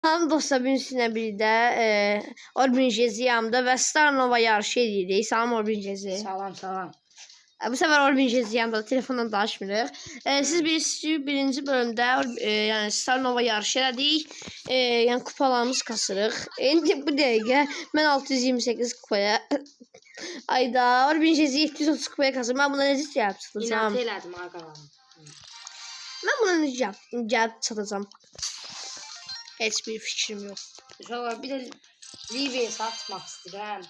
Salam dostlar, bir üstünə bir də Orbin Jezi yanımda və Star Nova yarışı edirik. Salam Orbin Jezi. Salam salam. Bu sefer Orbin Jezi yanımda telefondan danışmırıq. Siz bilirsiniz ki, birinci bölümdə yəni Star Nova yarışı elədik. Yəni kupalarımız kasırıq. İndi bu dəqiqə mən 628 kupaya ayda Orbin Jezi 730 kupaya kasırım. Mən buna necə gəlib çatacağım? İnat elədim ağalarım. Mən buna necə gəlib çatacağım? Heç bir fikrim yox. İnşallah bir də Livi'yi satmaq istəyirəm.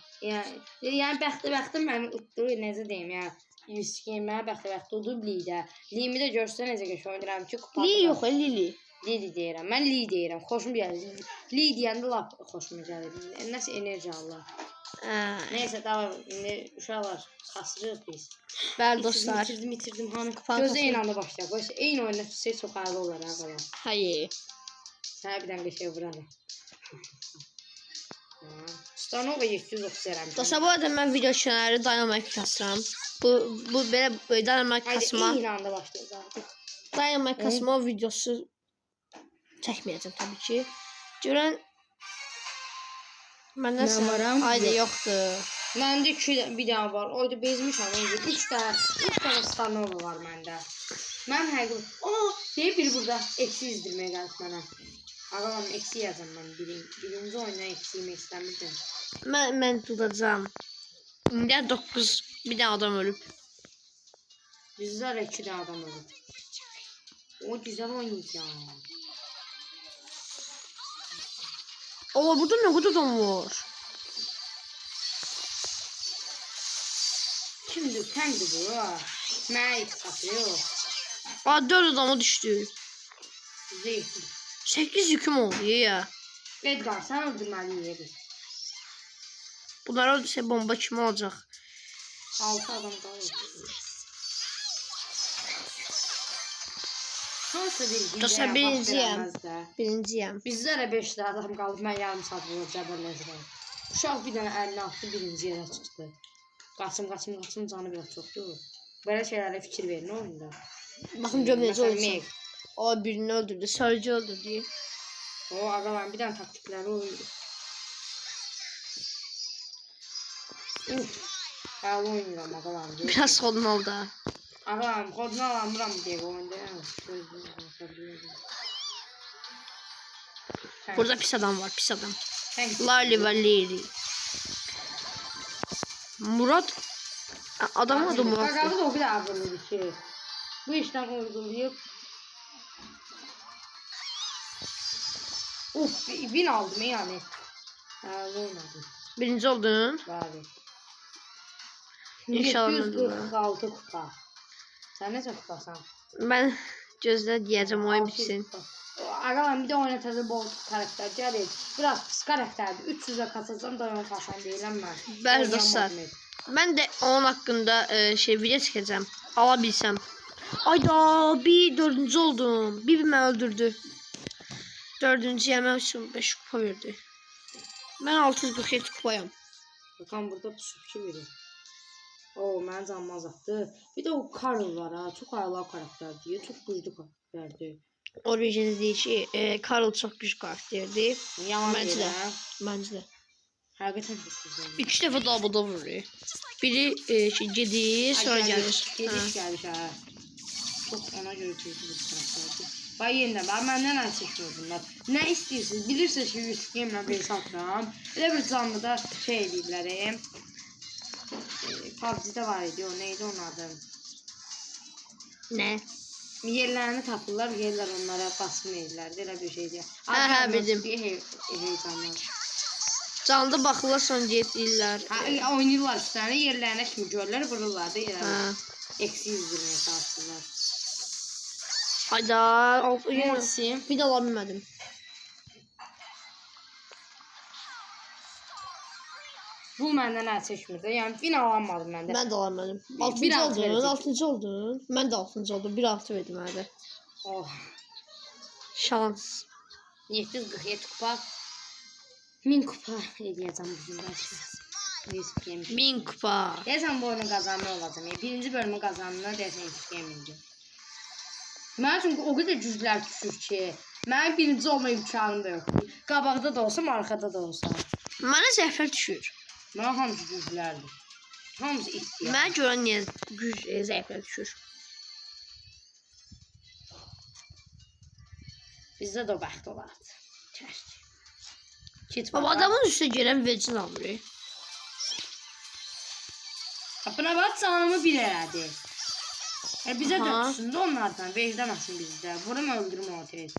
Yəni bəxtə mənim utduğu necə deyim ya. 100 game mənə bəxtə udub Li'də. Li'mi də görsə necə qəşəng oynayıram ki, kupa. Li yox, Lili. Li deyirəm. Mən Li deyirəm. Xoşum gəlir. Li deyəndə lap xoşuma gəlir. Nəsə enerji Allah. Neyse tamam. İndi uşaqlar kasırıq biz. Bəli dostlar. Bitirdim. Hanı gözə inandı başlayaq. Eyni oyunda tutsaq çox aylı olar ağalar. Hayır. Sənə bir dənə qəşəng vuralım. Star Nova 730 verəm. Dostlar, bu arada mən video şunları Dynamite kasıram. Bu belə Dynamite kasma. Haydi eyni anda başlayacağız artıq. Dynamite kasma videosu çəkməyəcəm təbii ki. Görən məndən varam? Haydi yoxdur. Məndə bir dənə var. Oyda bezmişəm. 3 dənə Star Nova var məndə. Mən həqiqət. Deyir biri burada eksi izdirməyə gəlib mənə. Ağalam eksi yazım mən. Birinci oyundan eksi yemək istəmirdim. Mən tutacağım. İndi 9 bir dənə adam ölüb. Bizlər 2 dənə adam ölüb. O güzel oynayacağım. Burada nə qədər adam var? Kimdir? Kəngdir bu? Mənə ilk satıyor. 4 adamı düşdü. Zeytin. 8 yüküm oldu ya. Edgar sen öldürmeliydin. Bunlar öldürsə bomba kimi olacaq? 6 adam qalır. Nasıl bir Dostlar, birinciyəm. Bizdə də 5 adam qalıb, mən yarım saat vurub cəbərləşirəm. Uşaq bir dənə əlini atdı, birinci yerə çıxdı. Qaçım, canı biraz çoxdur. Belə şeylərə fikir verin oyunda. Baxın görüm necə olacaq. O birini öldürdü, sarıcı öldürdü. O ağalar bir dənə taktikləri oyundu. Hələ oynayıram ağalar. Biraz xodun oldu. Ağalar, xodunu alamıram deyə oyunda. Burada pis adam var, pis adam. Lali və Lili. Murat. Adam adı Murat. Ağalı da o kadar ağırlıdır ki. Bu işten uygulayıp. Win aldım yani. Oynadım. Birinci oldun. Bəli. İnşallah. 746 kupa. Sen ne çok kupasan? Ben gözlə deyəcəm oyun bitsin. Ağalar bir de oynatacaq bol karakter gəlir. Biraz pis karakterdir. 300'e kasacağım da oyun kasan deyiləm mən. Bəli dostlar. Ben de onun hakkında video çəkəcəm. Ala bilsəm. Ayda bir 4-cü oldum. Bir məni öldürdü. 4-cü yemək üçün 5 kupa verdi. Ben 647 kupayam. Bakalım burada pusub ki verir. Mənə canım azaltdı. Bir de o Karl var ha. Çok ayılı karakterdir. Çok güçlü karakterdir. Orbin deyir ki, Karl çok güçlü karakterdir. Yalan Məncə də. deyirəm. Məncə də. Həqiqətən çok güzel. 2 dəfə double vuruyor. Biri gedir, sonra gəlir. Gediş gəlir ha. Çok ona göre tezli bir karakterdir. Bax yeniden ben məndən əl çəkmir bunlar. Nə istəyirsiniz? Bilirsiniz ki 100 game'lə bir satıram. Elə bir canlı da şey edirlər. PUBG'de var idi o. Neydi onun adı? Ne? Yerlerini tapırlar, yerler onlara basım edirlər. Elə bir şeydir. Bildim. Heyecanlar. Canlıda baxırlar, sonra deyirlər. Oynayırlar üstlərini, yerlərinə kimi görürlər, vururlar da yerlərini. Eksi izdirməyə çalışırlar. Hayda, bir də ala bilmədim. Bu məndən əl çəkmirdi. Yəni fin alamadım məndə. Mən də ala bilmədim. 6-cı oldun. Mən də 6-cı oldum. 1-6 verdim hələ. Şans. 747 kupa. 1000 kupa eləyəcəm bugün bəlkə. 1000 kupa. Deyəsən bu oyunu qazanma olacam. Birinci bölümü qazanma deyəsən 2 yemindir. Mən çünki o qədər güclər düşür ki, Mənim birinci olma imkanım da yoxdur. Qabaqda da olsam, arxada da olsam. Mənə zəfər düşür. Mənə hamısı güclərdir. Hamısı ihtiyar. Mənə görə niyə zəfər düşür? Bizdə də o bəxt olardı. Kəşke. Kit Baba adamın üstə gələn vecin almır. Buna bax canımı bir elədi. Bizə Aha. döksün də onlardan. Vecdamasın bizdə. Vurum öldürüm o tez.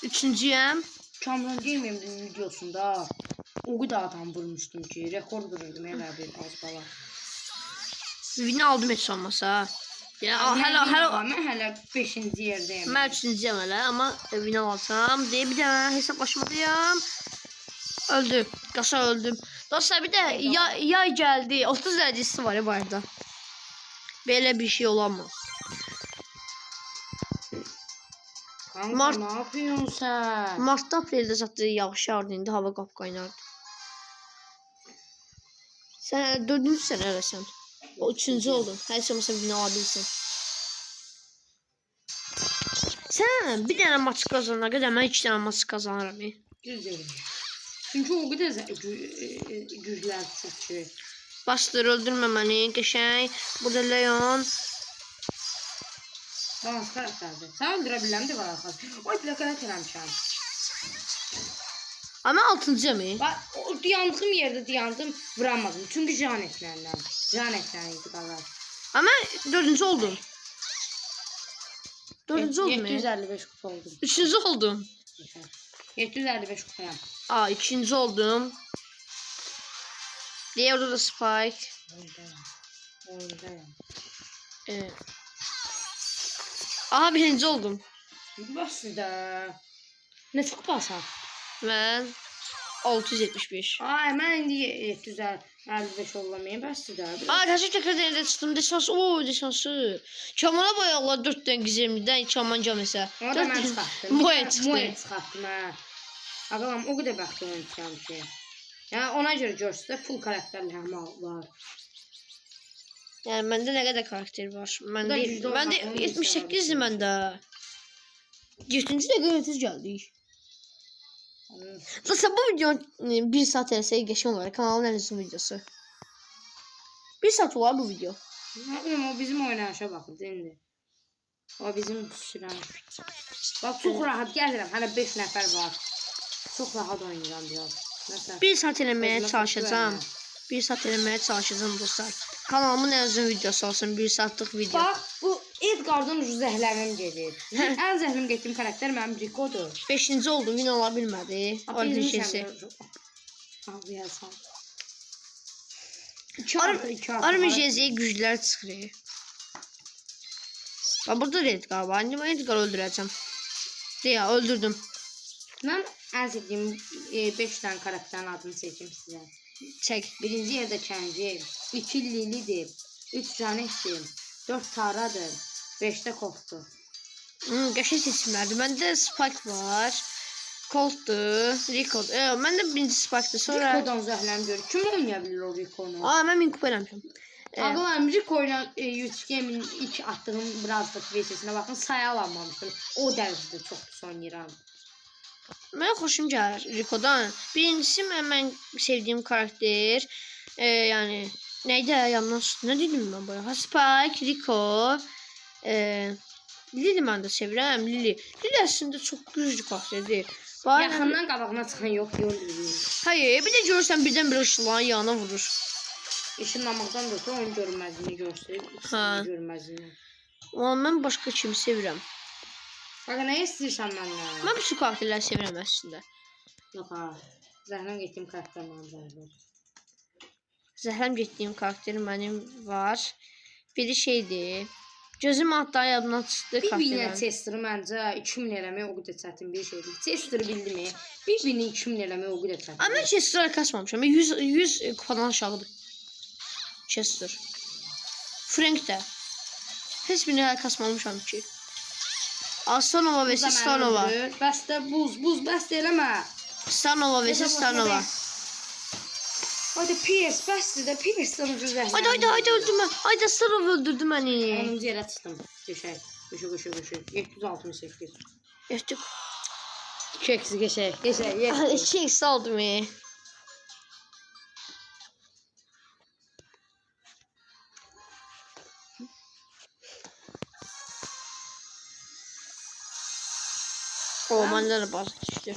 Üçüncüyəm. Kamran Gaming'in videosunda o kadar adam vurmuştum ki rekor kırırdım elə bir az bala. Birini aldım heç olmasa. Yəni hələ Mən hələ 5-ci yerdəyəm. mən üçüncüyəm hələ, amma birini alsam deyə bir dənə hesablaşmadayım. Öldüm. Qasa öldüm. Dostlar bir də yay gəldi. 30 dərəcəsi var ya bu arada. Belə bir şey olamaz. Kanka ne yapıyorsun sen? Martda, apreldə zaten yağış yağardı, indi hava qapqaynardı. Sən 4-cü sənə eləsən. O 3-cü oldun. Hər şey olmasa birini ala bilsən. Sən bir dənə maç qazanana qədər mən 2 dənə maç qazanıram. Güzel. Çünkü o kadar güçler çok ki. Bastır, öldürmə məni, qəşəng. Burada Leon. Dans karakterdir. Sen öldürebilirəm de var arkadaş. Oy plakaya eləmişəm. Amma 6-cıyam. Bak o dayandığım yerde dayandım vuramadım. Çünkü Janet'lerden. Janet'leriydi qardaş. Amma 4-cü oldum. 4-cü oldum. 755 kupa oldum. 3-cü oldum. 755 kupayam. Aa, 2-ci oldum. Diye orada da Spike. Oyundayım. Aha, 1-ci oldum. Nasıl da? Ne çok basan? Mən 675. Ay mən indi 755 olamayım bəsdir də. Aa, təşəkkür edirəm də çıxdım. Deşansı, deşansı. Kamana bayaqlar 4 dənə gizemlidən Kaman Caməsə. Ona da mən çıxartdım. Moya çıxdı. Moya çıxartdım hə. Ağalam o qədər bəxt oynamışam ki. Yəni ona görə görsədə full karakterli həm var. Yəni məndə nə qədər karakter var? Məndə yüzdə on var, onu 78-dir məndə. 7-ci dəqiqə yönetici gəldik. Dostlar bu video 1 saat eləsə qəşəng olar. Kanalın ən uzun videosu. 1 saat olar bu video. Nə bilim o bizim oynayışa baxır indi. O bizim düşürən. Bax çox rahat gəlirəm. Hələ 5 nəfər var. Çox rahat oynayıram biraz. Məsələn. 1 saat eləməyə Özümə çalışacağam. güvənirəm. 1 saat eləməyə çalışacağım dostlar. Kanalımın ən uzun videosu olsun. 1 saatlıq video. Bax bu Edgar'dan ucuz zəhlərim gedir. Ən zəhlim getdiyim karakter mənim Rico'dur. 5-ci oldum, yine ola bilmədi. Orada şeysi. Abi yazsam. Armijesiye güclər çıxır. Bax burada da Edgar var. İndi mən Edgar öldürəcəm. Deyə öldürdüm. Mən ən sevdiyim 5 dənə karakterin adını seçim sizə. Çək. Birinci yerdə Kenji, 2 Lili'dir, 3 Janet'dir, 4 Tara'dır, 5'də Colt'dur. Qəşəng seçimlərdir. Məndə Spike var. Colt'dur. Rico'dur. Məndə birinci Spike'dır. Sonra Rico'dan zəhləm görür. Kim oynaya bilir o Rico'nu? Aa, mən min kupa eləmişəm. Ağlam Rico ilə YouTube Game'in ilk attığım birazcık VS'sinə baxın, sayı alamamışdım. O dərəcədə çox pis oynayıram. Mənə xoşum gəlir Rico'dan. Birincisi mən sevdiyim karakter. Yəni neydi yandan çıxdı? Nə dedim mən bu? Spike, Rico. Lili mən də sevirəm. Lili əslində çox güclü karakterdir. Yaxından qabağına çıxan yox, yol. Hayır, bir də görürsən birdən-birə ışınların yanına vurur. Işınlamaqdan da oyun görünməzliyini göstərir. Görünməzliyini. Amma mən başqa kimi sevirəm. Bax, nə istəyirsən məndən? Mən bütün karakterləri sevirəm əslində. Yox ha. Zəhləm getdiyim karakter mənim zəhləm. Zəhləm getdiyim karakter mənim var. Biri şeydir. Gözüm hatta yadımdan çıxdı Bir-birinə Chester'ı məncə 2000 eləmək o qədər çətin bir şeydir. Chester'ı bildimi? Bir-birini 2000 eləmək o qədər çətin. Amma Chester'ı kasmamışam. 100 kupadan aşağıdır. Chester. Frank də. Heç birini kasmamışam ki. Astonova vs Stanova. Bəs də buz, bəs də eləmə. Stanova vs Stanova. Haydi PS, bəsdir də PS-dən ucuz zəhlə. Haydi öldürmə. Haydi Stanova öldürdü məni. 10-cu yerə çıxdım. Düşək. Qışı. 768. Etdik. 2 geçək. 2x aldım. O məndə də bazı düşdü.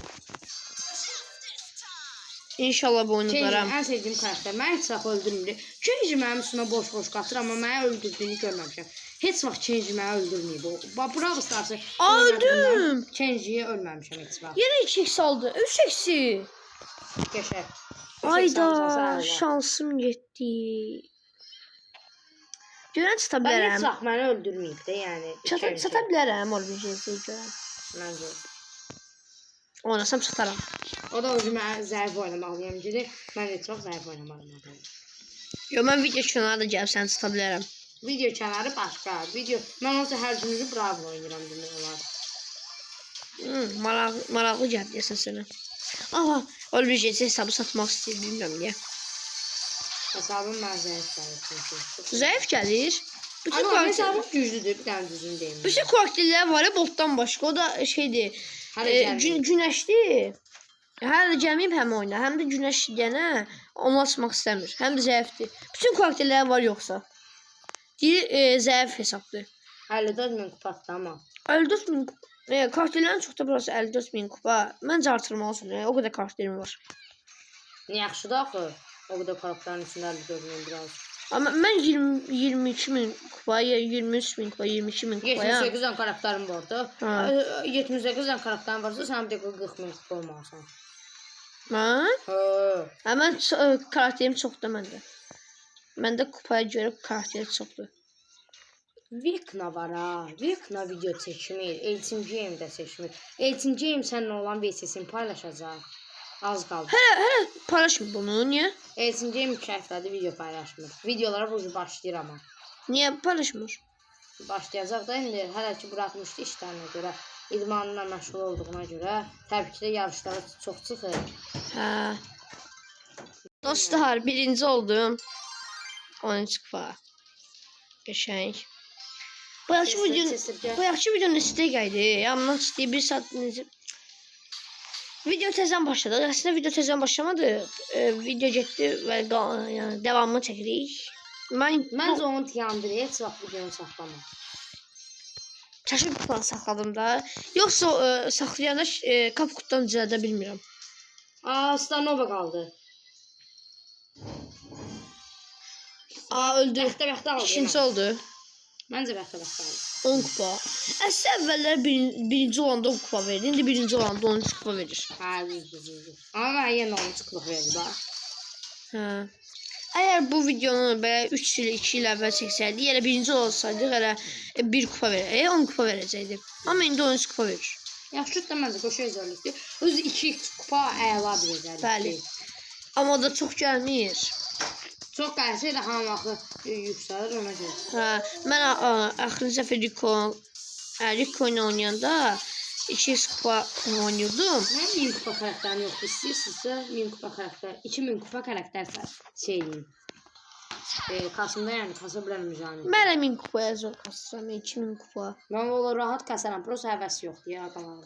İnşallah bu oyunu Kenji uzaram. ən sevdiyim karakter. Mən heç vaxt öldürmür. Kenji mənim üstümə boş qatır, amma məni öldürdüyünü görməmişəm. Heç vaxt Kenji məni öldürməyib. Bravo Stars'ı. Öldüm. Kenji'yi ölməmişəm heç vaxt. Yenə 2x aldı. 3x'i. Qəşəng. Ayda şansım getdi. Görən çata Mən heç bilərəm. vaxt məni öldürməyib də, yəni. Çata bilərəm Orbinjezi görən. Məncə. Oynasam çataram. O da özümə zəif oynamalıyam dedi. Mən heç vaxt zəif oynamalıyam. Yo, mən video kənarda gəlib səni çata bilərəm. Video kənarı başqa. Mən olsa hər günü bravo oynayıram demək olar. Maraqlı gəldi deyəsən sənə. Aha, Orbinjezi hesabı satmaq istəyir, bilmirəm niyə. Hesabım mən zəif gəlir çünki. Zəif gəlir. Bütün Amma karakter... hesabım güclüdür, bir dənə düzgün deyim. Bütün karakterlər var ya botdan başqa. O da şeydir. Günəşdir. Hələ də gəlməyib həm oyuna. Həm də günəş deyənə onu açmaq istəmir. Həm də zəifdir. Bütün karakterlər var yoxsa. Deyir zəif hesabdır. 54.000 kupatdı amma. 54.000 karakterlərin çox da burası 54.000 kupa. Məncə artırmalısın. O qədər karakterim var. Yaxşıdır axı. O qədər karakterin içində 54.000 biraz. Amma mən 22.000 kupa, 23.000 kupa, 22.000 kupaya. 78 dənə karakterim vardı. 78 dənə karakterin varsa sən bir dəqiqə 40.000 kupa olmalısan. Mən? Hə. Mən karakterim çoxdur məndə. Məndə kupaya görə karakteri çoxdur. Vekna var ha. Vekna video çəkmir. Elçin Game də çəkmir. Elçin Game səninlə olan VSS-ini paylaşacaq. Az qaldı. Hələ paylaşmır bunu, niyə? Elçin Game 2 həftədir video paylaşmır. Videolara bu başlayır amma. Niyə paylaşmır? Başlayacaq da indi hələ ki buraxmışdı işlərinə görə. İdmanla məşğul olduğuna görə. Təbii ki də yarışlara çox çıxır. Hə. Dostlar, birinci oldum. 13 kupa. Qəşəng. Bu yaxşı videonun istəyək idi. Yanımdan istəyir 1 saat necə. Video tezdən başladı. Əslində video tezdən başlamadı. Video getdi və yəni davamını çəkirik. Məncə onu tiyandır. Heç vaxt videonu saxlama. Çəşib kupanı saxladım da. Yoxsa saxlayanda kapkutdan düzəldə bilmirəm. Stanova qaldı. Öldü. Bəxtə aldı. İkinci oldu. Məncə bəxtə aldı. 10 kupa. Əslində əvvəllər birinci olanda 10 kupa verdi. İndi birinci olanda 13 kupa verir. Hə, düzdür. Amma mən yenə 13 kupa verdi bax. Hə. Əgər bu videonu belə 3 il, 2 il əvvəl çəksəydi, yəni birinci olsaydıq elə 1 kupa verəcəkdi, 10 kupa verəcəkdi. Amma indi 13 kupa verir. Yaxşı da məncə qoşu özəllikdir. Öz 2 kupa əla bir özəllikdir. Bəli. Amma o da çox gəlmir. Çox gəlsə də hamı yüksəlir ona görə. Hə, mən axırıncı dəfə Rico ilə oynayanda 2 kupa oynayırdım. Mən 1000 kupa karakterim yoxdur. İstəyirsinizsə 1000 kupa karakter, 2000 kupa karakter şeyliyim. Kasımda yəni kasa bilərəm yəni. Mən 1000 kupaya zor kasıram, 2000 kupa. Mən ola rahat kasaram, prosta həvəsi yoxdur ya qalanlar.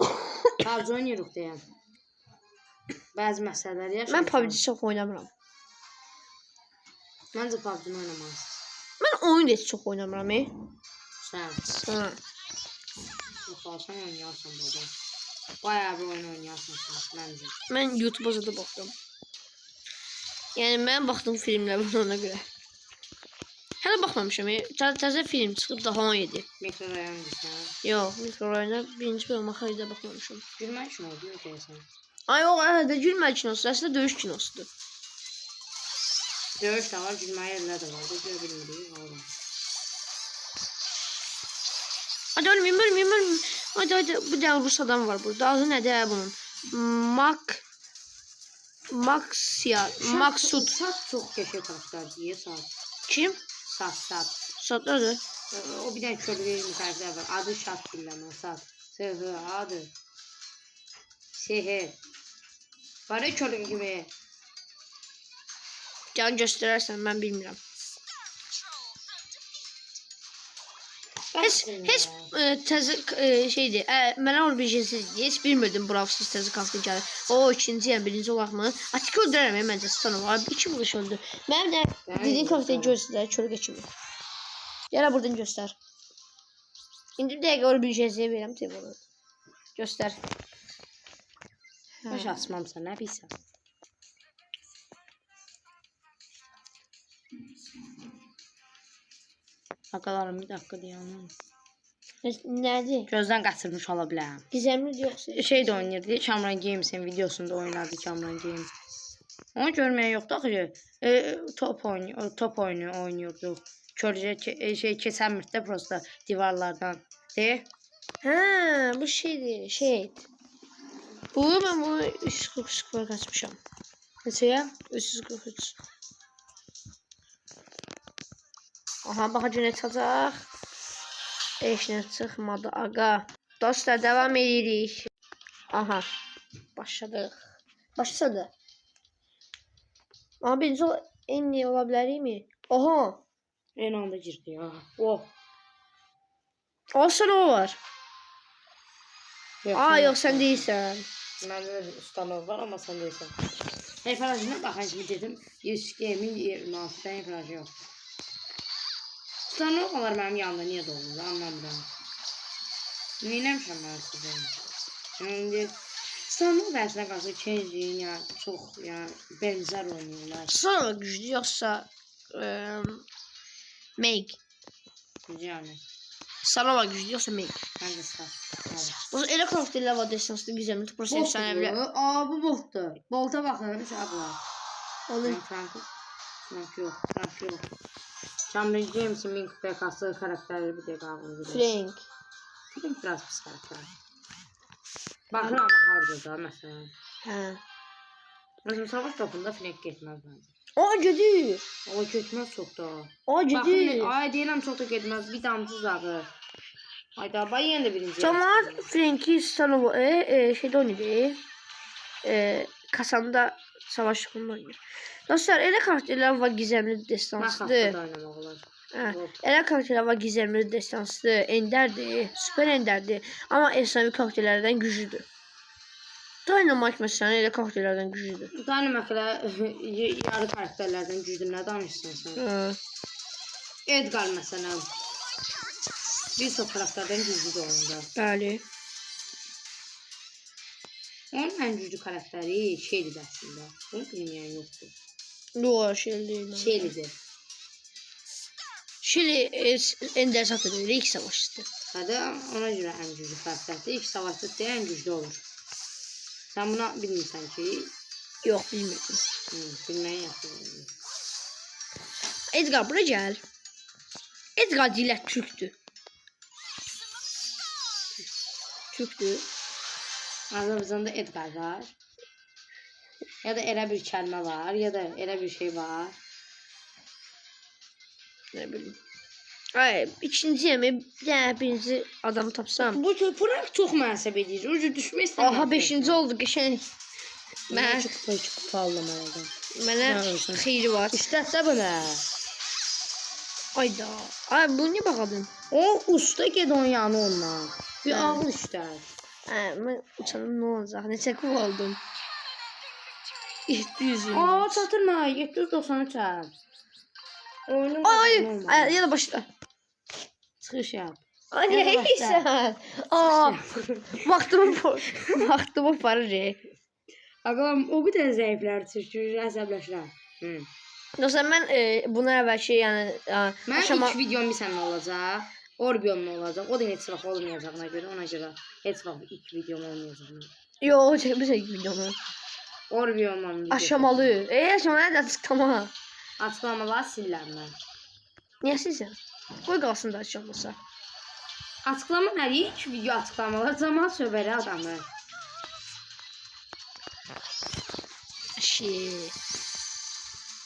PUBG oynayırıq deyəm. Bəzi məsələlər yaşayır. Mən PUBG çox oynamıram. Məncə PUBG-ni oynamalısın. Mən oyun da heç çox oynamıram. Sən. Hə. Yoxsa oynayarsan burada. Bayağı bir oyun oynayarsan məncə. Mən YouTube-a da baxdım. Yəni mən baxdım filmlər ona görə. Hələ baxmamışam. Təzə film çıxıb daha 17. Mikrorayon deyirsən. Yox, Mikrorayona birinci bölüm axırda baxmamışam. Gülmək üçün oldu deyəsən. Ay yox, də gülmək kinosu, əslində döyüş kinosudur. Döyüş də var, gülmək yerlər də var. Görə bilmirik, oğlum. Hadi ölməyim. Hadi, bu da Rus adam var burada. Adı nədir bunun? Maksud. Sat çox qəşəng karakter deyir, Sat. Kim? Sat. Sat nədir? O bir dənə körlüyü karakter var. Adı Şat bilməm, Sat. Səhə, adı. Səhə. Var ya körlüyü kimi. Gəl göstərərsən, mən bilmirəm. Heç təzə şeydir. Mənə orbijesiz heç bilmirdim Bravsız təzə karakter gəlir. O ikinciyəm, birinci olaraq mı? Atik öldürərəm məncə Stanova. 2 vuruş öldü. Mənim də dediyin karakteri göstər, çölgə kimi. Gələ buradan göstər. İndi bir dəqiqə orbijesiyə verirəm telefonu. Göstər. Baş açmamsan, nə bilsən? Aqalarım bir dakika deyənim. Nədir? Gözdən qaçırmış ola bilərəm. Gizemli yoxsa? Şey də oynayırdı, Kamran Games'in videosunda oynadı Kamran Games. Onu görməyə yoxdur axı. Top oyunu oynuyorduk. Körcə şey keçən müddətdə prosta divarlardan. De. Hə, bu şeydir, şey. Bu mən bunu 343 qaçmışam. Neçəyə? 343. Aha, baxacaq nə çıxacaq. Heç nə çıxmadı, aga. Dostlar, devam edirik. Aha, başladıq. Başladı. Amma birinci en iyi ola bilərikmi? Oha. En anda girdi ya. Oh. Olsa o var. Aa, yox, sən deyilsən. Məndə də ustanov var, amma sən deyilsən. Efrajına baxan kimi dedim, 100 game'in 26'dan efrajı yox. Ustanov olar mənim yanımda niyə dolmur, anlamıram. Neynəmişəm mən sizə? Şimdi ustanov dərsinə qalsa Kenji'nin ya çox ya bənzər oynayırlar. Sonra güclü yoxsa Meg. Yəni. Sanova güclü yoxsa Meg. Məncə sağ. O elə karakterlər var desanslı güzəmli toplar efsanəvilər. Aa, bu botdur. Bolta baxın, uşaqlar. Onun Frank yox. Cameron James'in Mink PK'sı karakteri bir dəqiqə ağlı. Frank. Frank biraz pis karakter. Baxın ama harda da məsələn. Hə. Mesela savaş topunda Frank getməz məncə. O gedir. O getməz çox da. O gedir. Baxın, ay deyirəm çox da getməz. Bir damcı zağı. Ay da bay yenə də birinci. Zaman Frank'i Sanova şeydə oynayır. Kasanda savaş topununda oynayır. Dostlar, elə karakterlər var gizemli destansıdır. Oynamaq olar. Elə karakterlər var gizemli destansıdır. Enderdir, süper enderdir. Amma efsanevi karakterlərdən güclüdür. Dynamite məsələn elə karakterlərdən güclüdür. Dynamite yarı karakterlərdən güclü nə danışırsan sən? Edgar məsələn. Bir çox karakterdən güclüdür oyunda. Bəli. Onun ən güclü karakteri Shelly'dir əslində. Bunu bilməyən yoxdur. Yox, Shelly. Shelly'dir. Shelly Ender satır, ilk savaşçıdır. Hadi ona görə ən güclü karakterdir. İlk savaşçı deyə ən güclü olur. Sən buna bilmirsən ki? Yox, bilmirdim. Bilməyin yaxşı. Edgar, bura gəl. Edgar dilət Türkdür. Türkdür. Azərbaycanda Edgar var. Ya da elə bir kəlmə var, ya da elə bir şey var. Nə bilim. Ay, ikinci yemeği birinci adamı tapsam. Bu Frank çox mənsəb edir. Ucu düşmək istəmirəm. Aha, 5-ci oldu qəşəng. Mən çox kupa aldım. Mənə xeyri var. İstətsə bu nə? Ayda. Ay, bu niyə baxadın? O usta gedon yanı ondan. Bir ağıl işlər. Mən uçanım nə olacaq? Neçə kul oldum? 700. Aa, çatırma. 793 çat. Oyunun ay, ya da başla. Çıxış yap. Ay, neysən? Aa, vaxtımı parır. Ağam, o qədər zəiflər düşür, əsəbləşirəm. Dostlar, mən buna əvvəlki, yəni mən ilk videom bir sənə olacaq. Orbion'un olacaq. O da heç vaxt olmayacağına görə, ona görə heç vaxt ilk videom olmayacağına. Yox, çəkmişəm ilk videomu. Orbion'la video. Aşamalı. Aşamalı da açıqlama. Açıqlamalar sillər mən. Niyə silsən? Qoy qalsın da açıqlamasa. Açıqlama nədir? İlk video açıqlamalar zaman söhbəri adamı.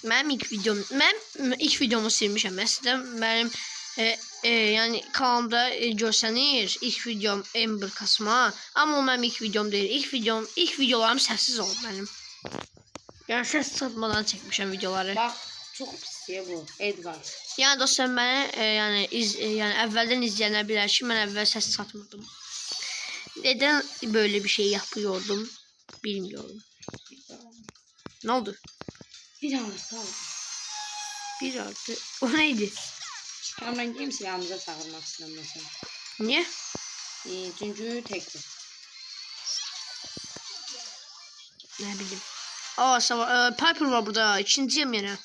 Mən ilk videomu silmişəm. Əslində mənim yəni kanalımda görsənir ilk videom Ember kasma. Amma o mənim ilk videom deyil. İlk videolarım səssiz oldu mənim. Yəni səs satmadan çəkmişəm videoları. Bax, Çok pis ya bu. Edgar. Yəni dostlar mənə yəni əvvəldən izləyənlər bilər ki, mən əvvəl səs satmırdım. Neden böyle bir şey yapıyordum bilmiyorum. Ne oldu? Bir artı aldım. 1 artı. O neydi? Hemen kimse yanımıza çağırmak istemesin. Niye? Çünkü tekrar. Ne bileyim. Aa Piper var burada. İkinciyim yine.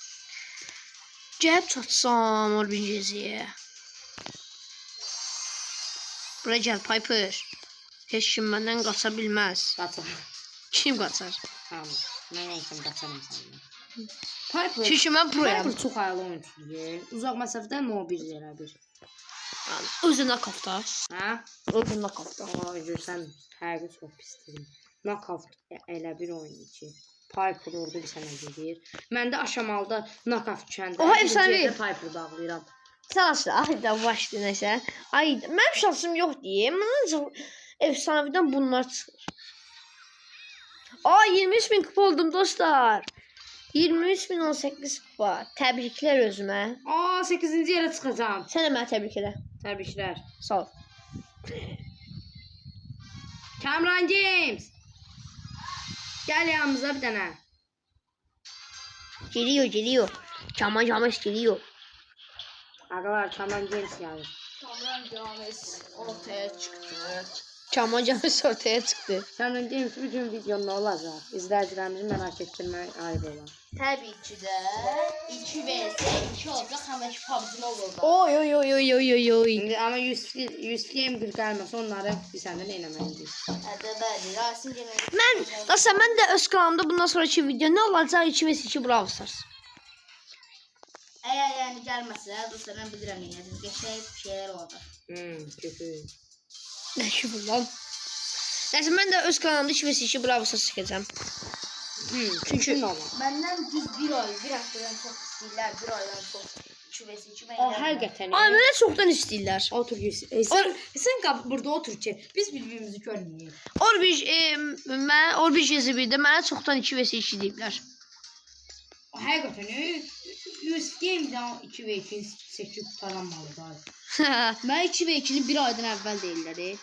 Cep çatsam Orbin geziye. Buraya gel Piper. Heç kim benden kaça bilmez. Kaçar. Kim kaçar? Tamam. Ben olsam kaçarım senden. Piper. Çünkü ben proyam. Piper çok ayarlı oyuncudur. Uzak mesafeden no bir yerə bir. Uzun kafta. Ha? Uzun kafta. Aa görsən fərqi çox pisdir. Knockout elə bir oyun ki. Piper orada bir sənə gedir. Mən də aşamalıda knockout düşəndə. Oha, efsanevi. Piper dağlayıram. Sağ ay da başlı neyse. Ay benim şansım yok diye. Ancaq efsaneviden bunlar çıxır. Aa 23.000 kupa oldum dostlar. 23.018 kupa. Təbriklər özümə. Aa 8-ci yerə çıxacağam. Sən də mənə təbrik elə. Təbriklər. Sağ ol. Cameron James. Gel yanımıza bir tane. Geliyor. Caman geliyor. Arkadaşlar Cameron James yani. Caman James ortaya çıktı. Caman James ortaya çıktı. Cameron James bütün videonun olacak. İzleyicilerimizi merak ettirmeye ayıp olan. Təbii ki də 2 vs 2 olacaq, həm də ki PUBG olacaq. Oy. Şimdi ama 100 game bir gelmez onları bir senden eləmeliyiz. Bəli, Rasim demək. Mən də öz kanalımda bundan sonraki video nə olacaq 2 vs 2 Brawl Stars. Eğer yani gelmezse dostlar ben bilirim yine geçecek bir şeyler oldu. Kötü. Nə ki lan. Nəysə mən də öz kanalımda 2 vs 2 Brawl Stars çəkəcəm. Çünkü normal. Benden düz bir haftadan çok istiyorlar, bir aydan çok çüvesi içime. O hakikaten. Ay mənə çoxdan istəyirlər. Otur Yusuf. Sen burada otur ki biz birbirimizi görməyik. Mən Orbij Yezibi'də mənə çoxdan 2 vs 2 deyiblər. O hakikaten 100 game'den 2 ve 2 seçip taranmalıdır. Ben 2 ve 2'ni bir aydan evvel değilleri.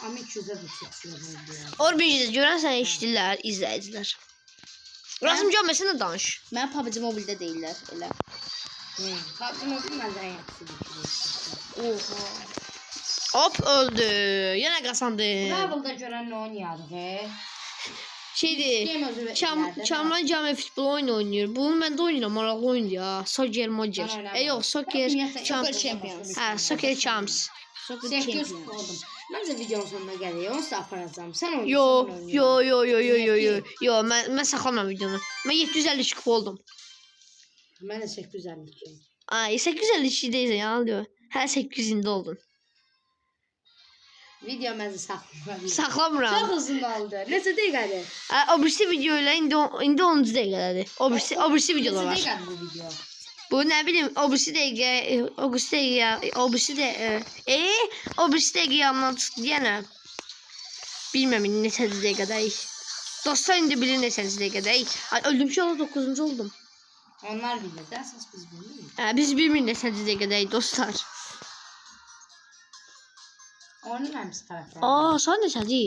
Ama 200'e de seçiyor. Orbij'də görənsən eşidirlər izləyicilər. Rasim görməsən də danış. Ben PUBG Mobile'de değiller öyle. Kalktım oldum ben de yapsın. Oha. Hop öldü. Yenə qazandı. Bravel'da gören ne oynuyordu? Şeydi. Game özü Kamran Cami futbol oyunu oynuyor. Bunu mən də oynayıram, maraqlı oyun ya. Soccer Moger. Ben oynamam. Yox, Soccer Champions. Hə, Soccer Champs. Çok Sekiz oldum. Ben de videonun sonuna geliyor. Onu da aparacağım. Sen oynuyorsun. Yo, mən saxlamam videonu. Mən 752 kupa oldum. Ben de 852. Ay, 852 deyirsən, yalan deyir. Hə, 800-də oldun. Video ben de saklamıyorum. Saxlamıram. Çok uzun oldu. Neyse değil galiba. O birisi video ilə indi 10-cu dəqiqədədir. O birisi videolar var. Neyse değil bu video. Bu nə bilim, o birisi dəqiqə yanından çıxdı yenə. Bilməm indi neçənci dəqiqədəyik. Dostlar indi bilir neçənci dəqiqədəyik. Ay öldüm ki, 9-cu oldum. Onlar bilir. Dersiniz biz bilmiyoruz. Biz bilmirik neçənci dəqiqədəyik dostlar. Onun hemsi tarafları. Sən neçənci?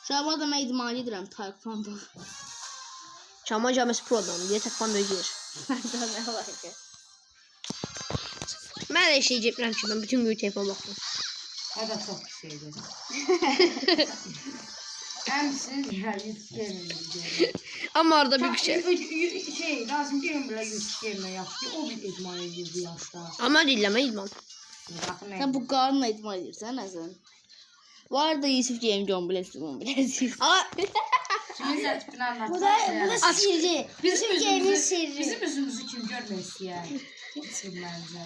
Şu an bu adama idman edirəm Taekwondo. Caman James Pro'dan deyə Taekwondo gir. Ne var ki? Mən də işləyəcəm ki, mən bütün gün telefon baxdım. O da çok bir şeydi. Hemsi ya 100 game. Amma arada bir şey. Şey lazım değil böyle 100 game yaptı. O bir idman edildi yaşta. Amma deyiləm, idman. Sen bu karnına idman edirsən nəsən? Bu arada Yusuf Game John Blessing. Kimin sertifikini anlatsın. Bu da sirri. Bizim game'in sirri. Bizim yüzümüzü kim görmesi yani. Hiç bence.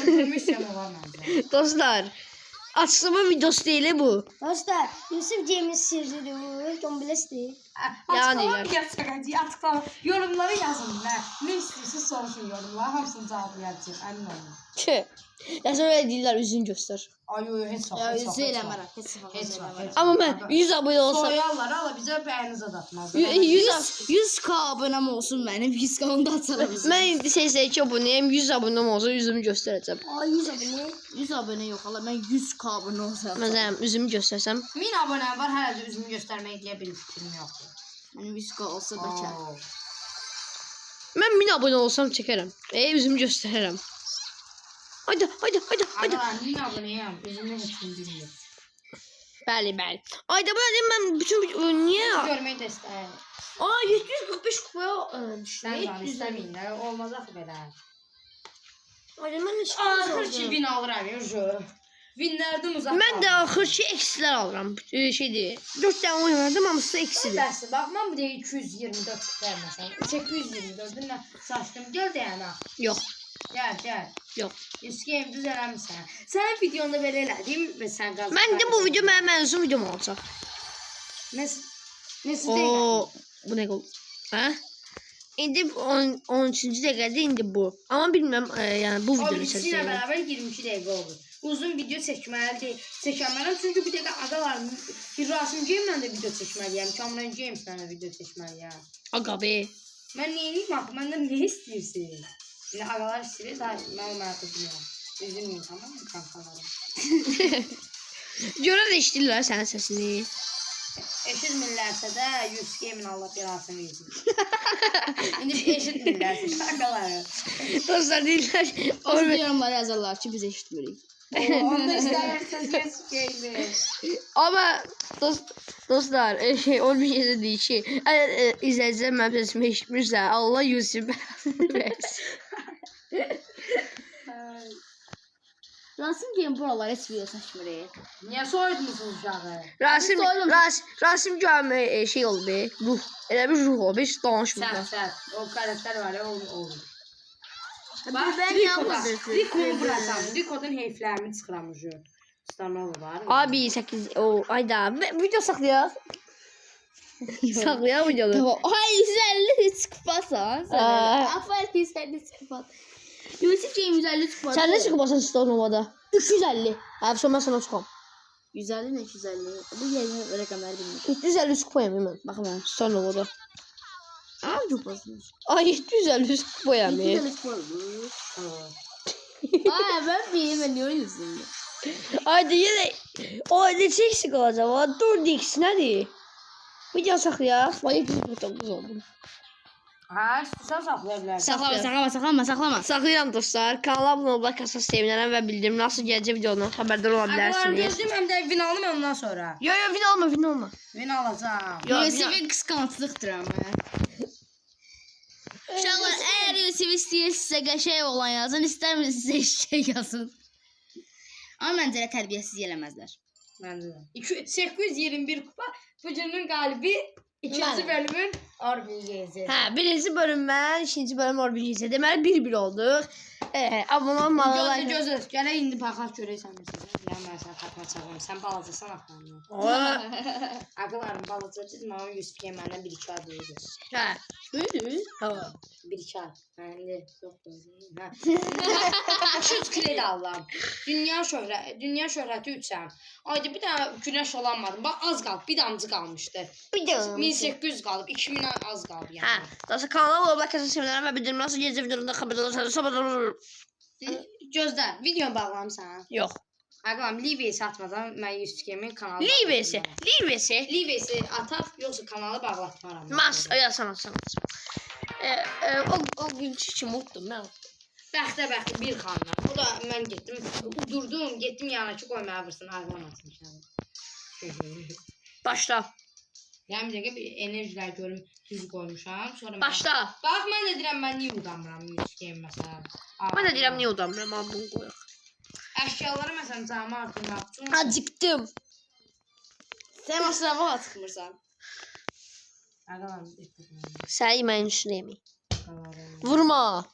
Görmüş ya var bence. Dostlar, açıqlama videosu deyil bu. Dostlar Yusuf Game'in sirridir bu. John Bless değil. Yalan Açıklama deyirlər. gerçekten açıklama. Yorumları yazın. Ne istiyorsunuz soruşun yorumlara. Hamısını cevaplayacağım. Emin olun. Tüh. Yazın öyle deyirlər, üzünü göstər. Ay yok heç vaxt. Ya heç vaxt, üzü heç vaxt. eləmərəm. Heç vaxt Heç üzü vaxt, eləmərəm. heç vaxt. Amma mən 100 abunə olsam, Soyarlar ala bizə bəyəniz adatmazlar. 100k abunəm olsun mənim. 100k onu da açaram. mən indi 82 abunəyəm, 100 abunəm olsa üzümü göstərəcəm. Ay 100 abunə. 100 abunə yox hala. Mən 100k abunə olsam. Məsələn, üzümü göstərsəm. 1000 abunəm var, hələ də üzümü göstərmək deyə bir fikrim yoxdur. Mənim 100k olsa bəkər. Oo. Mən 1000 abunə olsam çəkərəm. Üzümü göstərərəm. Haydi. Adalar 1000 abunəyəm, üzümü heç kim bilmir. Bəli. Ayda bu dedim mən bütün niyə? Görmək də istəyirəm. 745 kupaya Sən düşdü. can istəməyin də, olmaz axı belə. Ayda mən də Axır ki 1000 alıram, yoxsa. 1000-lərdən uzaq. Mən də axır ki eksilər alıram. Şeydir. 4 dənə oynadım, hamısı eksidir. Bəs bax mən bu dəqiqə 224 verməsəm, 224-dən nə saçdım, gəl deyənə. Yox. Gəl. Yox. Yüzgəyim düz eləmirsən. Sənin videonda belə elədim və sən qazandın. Mən də bu video mənim uzun videom olacaq. Nəsə deyirəm. Oo, bu nə oldu? Hə? İndi 13-cü dəqiqədə indi bu. Amma bilmirəm, yəni bu O videonu birisi ilə çəkəcəyəm. bərabər 22 dəqiqə oldu. Uzun video çəkməliyəm çünki bu dəqiqə adalar bir Rasim Games'lə də video çəkməliyəm. Kamran Games'lə də video çəkməliyəm. Aga be. Mən neyiniyim axı? Məndən nə istəyirsən? Yəni ağalar istəyir, da mən bilmirəm. Üzülməyin, tamam mı kankalarım? Görə də eşidirlər sənin səsini. Eşitmirlərsə də 100 Game'in Allah belasını versin. İndi eşitmirlərsə şakalarım. Dostlar deyirlər. Orada yorumlara yazarlar ki biz eşitmirik. Onu da istəyirsiniz 100 Game'i. Amma dostlar, olmayacaq deyir ki, əgər izləyicilər mənim səsimi eşitmirsə, Allah Yusuf versin. Rasim Game buralar heç video çəkmirik. Niyə soyudmusunuz uşağı? Rasim görmə şey oldu be, ruh. Elə bir ruh oldu, heç danışmır. Sən. O karakter var ya, olur. Bax ben Rico'yu bıraksam. Rico'dan heyflərimi çıxıramışım. Stanova var. Abi 8, ayda, video saxlayaq. Saxlayaq videonu. Tamam. Ay 150 çıkmasan. Aferin 150 çıkmaz. Yusuf Game 150 çıkmaz. Sən nə çıxmasan Stanovada? 350. Abi sonra mən sana çıxam. 150 ne 250? Bu yeni rəqəmləri bilmirəm. 750 kupayam mən Baxın mən. Stanovada. Abi çok basmış. Ay 750 kupayam. 750 çıkmaz. Ay ben bilmiyorum. Ayda yenə o neçə eksik olacaq? 4x nədir? Video saxlayaq. Vay 749 oldu. Ha, istiyorsan saxlaya bilərsən. Saxlama. Saxlayıram dostlar. Kanala abunə olmaq əsas sevinərəm və bildirim nasıl gələcək videodan xəbərdar ola Arkadaşlar bilərsiniz. gözlüm hem de vin alım ondan sonra. Yo win olma. Vin alacağım. Yusuf'un kıskançlıqdır ama. Uşaqlar, əgər Yusuf istəyir sizə qəşəng olan yazın, istəmir sizə eşək yazın. Amma məncə elə tərbiyəsiz eləməzlər. Bence de. 821 kupa. Bu günün galibi ikinci bölümün RBG'si. Hə, birinci bölüm mən, ikinci bölüm Orbigizə. Deməli 1-1 olduq. Abunə olmalı. Gözlə. Gələ indi baxaq görəysən məsələn. Yəni mən sən xatma çağırım. Sən balacasan axı. Ağalarım balaca dedim ama 100 fikir məndən 1-2 ay deyildi. Hə. Öyle. Tamam. 1-2 ay. Məndə yoxdur. Hə. 300 kredi aldım. Dünya şöhrəti 3 səm. Ayda bir dənə günəş olanmadım. Bax az qaldı. Bir damcı qalmışdı. Bir də 1800 qalıb. 2000 az qaldı yəni. Hə, dostlar kanala olmaq əsas sevinərəm və bildirim nasıl gələcək videodan xəbərdar olursanız. Gözlə, videonu bağlamısan. Yox. Ağam, Livesi atmadan mən 100 fikirmin kanalı. Livesi. Ataq, yoxsa kanalı bağlatmaram. Mas, sana. O günkü kimi utdum mən. Bəxtə bir xanla. O da mən getdim, durdum, getdim yanakı qoymaya vursun, ağlamasın inşallah. Başla. Yəni bir dəqiqə bir enerjilər görüm düz qoymuşam. Sonra Başla. Bax mən də deyirəm mən niyə udamıram 100 fikirmin məsələn. Mən də deyirəm niyə udanmıram, amma bunu qoyaq. Əşyaları məsələn camı artırmaq üçün. Acıqdım. Sən masrafa çıxmırsan. Ağalarım. Sən yeməyin üstünə yemək. Vurma.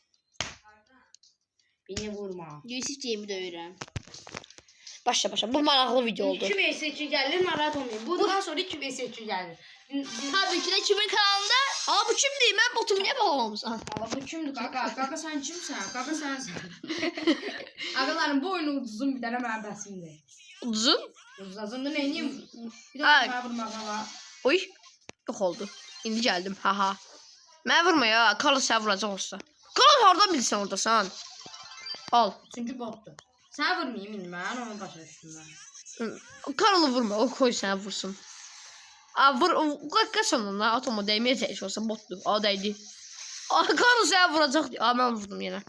Beni vurma. Yusuf Game'i döyürəm. Başla. Bu maraqlı video oldu. 2 vs 2 gəlir, narahat olmayın. Bundan sonra 2 vs 2 gəlir. Tabii ki de kimin kanalında? Aa bu kimdir? Mən botumu niyə bağlamamısan? Ala bu kimdir qaqa? Qaqa sən kimsən? Qaqa sənsən. Ağaların bu oyunu uduzun bir dənə mənim bəsimdir. Uzun? Uduzazında nə edeyim? Bir də Ay. mənə vurmağa var. Oy. Yox oldu. İndi gəldim. Haha. Mənə vurma ya. Carlos səni vuracaq olsa. Carlos hardan bilsən oradasan? Al. Çünki botdur. Sən vurmayayım indi mən, onu başa düşdüm mən. Carlos'u vurma. O koy sənə vursun. Aa vur. Qaç onunla. Atomo dəyməyəcək heç olsa botdur. Aa dəydi. Aa Carlos səni vuracaq. Aa mən vurdum yenə.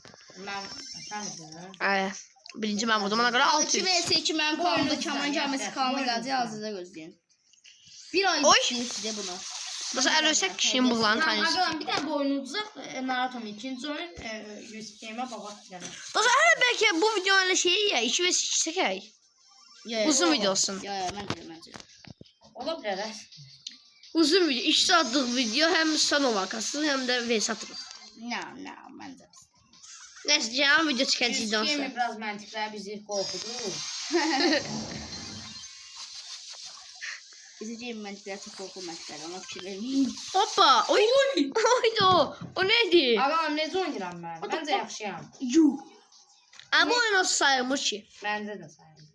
Mən sən də. Birinci mən vurdum. Ona görə 2 600. vs 2 mənim kanalımda Kaman Gəlməsi kanalına gələcək, hazırda gözləyin. Bir ay Oy. istəyir sizə bunu. Mesela Erosek kişinin bığlarını tanıyorsun. Ağalan bir tane bu oyunu uduzaq, Naruto'nun ikinci oyun Yusuf Game'e babak gəlir. Dostlar hələ bəlkə bu video elə şey ya 2 və 2 çəkək. Uzun video olsun. Ya məncə. Ola bilər hə? Uzun video, 2 saatlıq video həm Sanova kasını həm də VS atırıq. No, məncə. Nəysə, canım video çəkəcəyik Yusuf dansa. Game biraz məntiqlər bizi qorxudur. İzləyəcəyim məntiqlər çox qorxu məntiqlər, ona fikir verməyin. Hoppa! Oy! Oydu o! O neydi? Ağalan necə oynayıram mən? Məncə yaxşıyam. Ama bu oyun olsa sayılmır ki. Məncə də sayılır.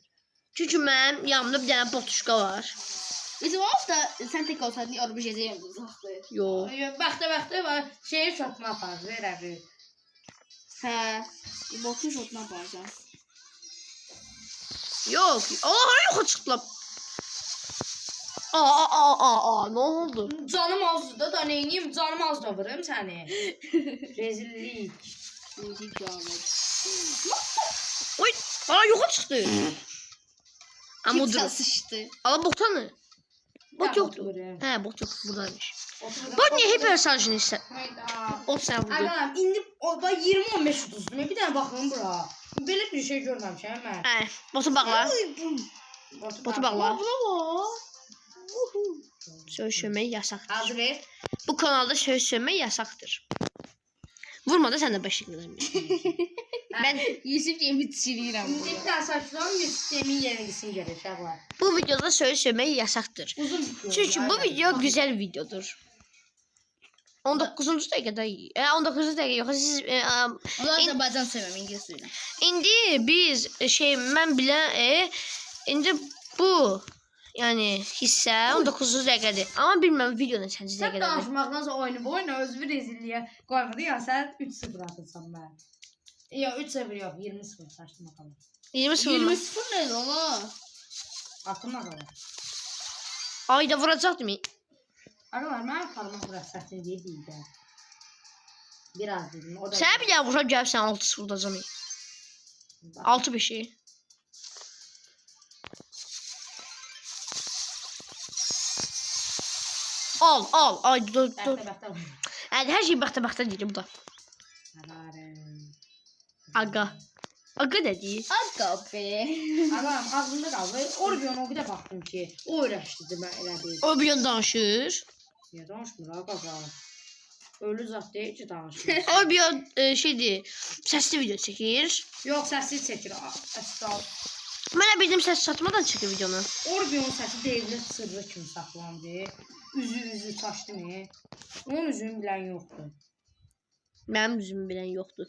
Çünki mənim yanımda bir dənə botuşka var. Bizim olsa sən tək olsaydın, orada şeyəcəyim uzaqdır. Yo. Baxda var, şeyi şotuna apar, verəri. Hə, botun şotuna aparacam. Yok. Allah yoxa çıxdılar. Aa, ne oldu? Canım azdı da neyniyim? Canım az da vururum səni. Rezillik. Müzik gəlmədi. Oy, aa yoxa çıxdı. Amma Kimsə dur. sıçdı. Ala botanı. Bot yoktu. vuruyorum. He bot yok buradaymış. Otururum. Bot niye hiper şarjını iste? Hayda. Ot sen vurdu. Ağalam, indi o da 20-15 uduzdum. Bir dənə baxın bura. Belə bir şey görməmişəm mən. He botu bağla. Botu bağla. Söyleme yasaktır. Hazır ver. Bu kanalda söyleme yasaktır. Vurma da sen de başlıklarım. Ben Yusuf Cemil çiğnəyirəm İndi bunu. bir dənə saçlarım sistemin yenilgisini gəlir uşaqlar. bu videoda söylemek yasaktır. Uzun video. Çünkü bu video güzel videodur. 19. dakikada 19. dakika yok. Siz Onlar Azərbaycan sevməm, İngilis söyləyirəm. indi biz mən bilən indi bu yani hisse 19. dakikadır. Ama bilmem video neçənci Sən dakikadır. danışmaqdansa oyunu özü bir rezilliyə qoymadı ya sən 3-0 atırsan mən. Yox 3-0 yox 20-0 saçdım bakalım. 20 20 sıfırla. 0 nədir ola? Atın bakalım. Ayda vuracaktım. Ağalar mən parmaq burası səsini deyil də. Biraz dedim o da. Sen bir daha vursa gəlsən 6 vuracağım. 6 bir şey. Al. Ay dur. Bəxtə. Yani her şey bakta deyir bu da. Aga. Aga dedi. Aga be. Ağalam ağzımda qaldı. Orbion o qədər baxdım ki, o öyrəşdirdi mən elə bil. O bir yan danışır. Niyə danışmır ağalar? Ölü zat deyil ki danışmır. O bir yan şeydi. Sesli video çekir. Yox səssiz çəkir. Əstal. Mənə bildim ses satmadan çəkir videonu. Orbion səsi deyildi sırrı kimi saxlandı. Üzü taşdı ne? Onun üzünü bilən yoxdur. Mənim üzümü bilən yoxdur.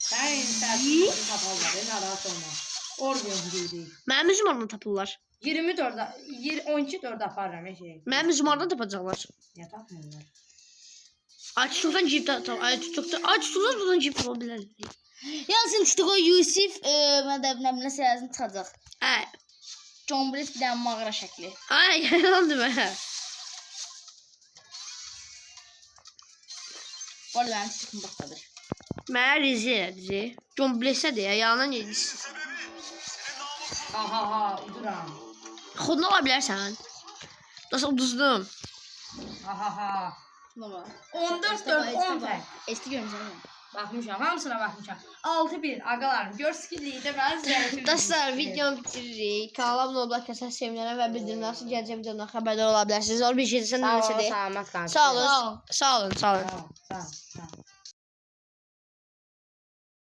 Sən səsini tapırlar, narahat olma. Orbion deyirik. Mənim üzüm oradan tapırlar. 12-4 aparıram şey. Mənim üzüm oradan tapacaqlar. Niyə tapmırlar? Açıqdan cip tapır. Açıqdan buradan cip tapa bilər. Yazın TikTok'a Yusuf mədəbnəmlə səyazını çıxacaq. Hə. John Bliss bir dənə mağara şəkli. Ay, yalandı be. Bu arada mənim TikTok'um baxdadır. Mənə rezil elədi. John Bless'ə də ya, yalan edirsən. Ha, uduram. Xodun ola bilərsən. Nasıl uduzdum? Ha. Baba. 14-4, 10 fərq. Eski görmüşəm. Baxmışam, hamısına baxmışam. 6-1, ağalarım. Görsün ki, lidə mən zəifim. Dostlar, videonu bitiririk. Kanala abunə olub, like atsanız sevinərəm və bildirimlər nasıl gələcək videodan xəbərdar ola bilərsiniz. Ol bir şey desən, nə desə de. Salamat qalın. Sağ olun. Sağ olun. Sağ ol.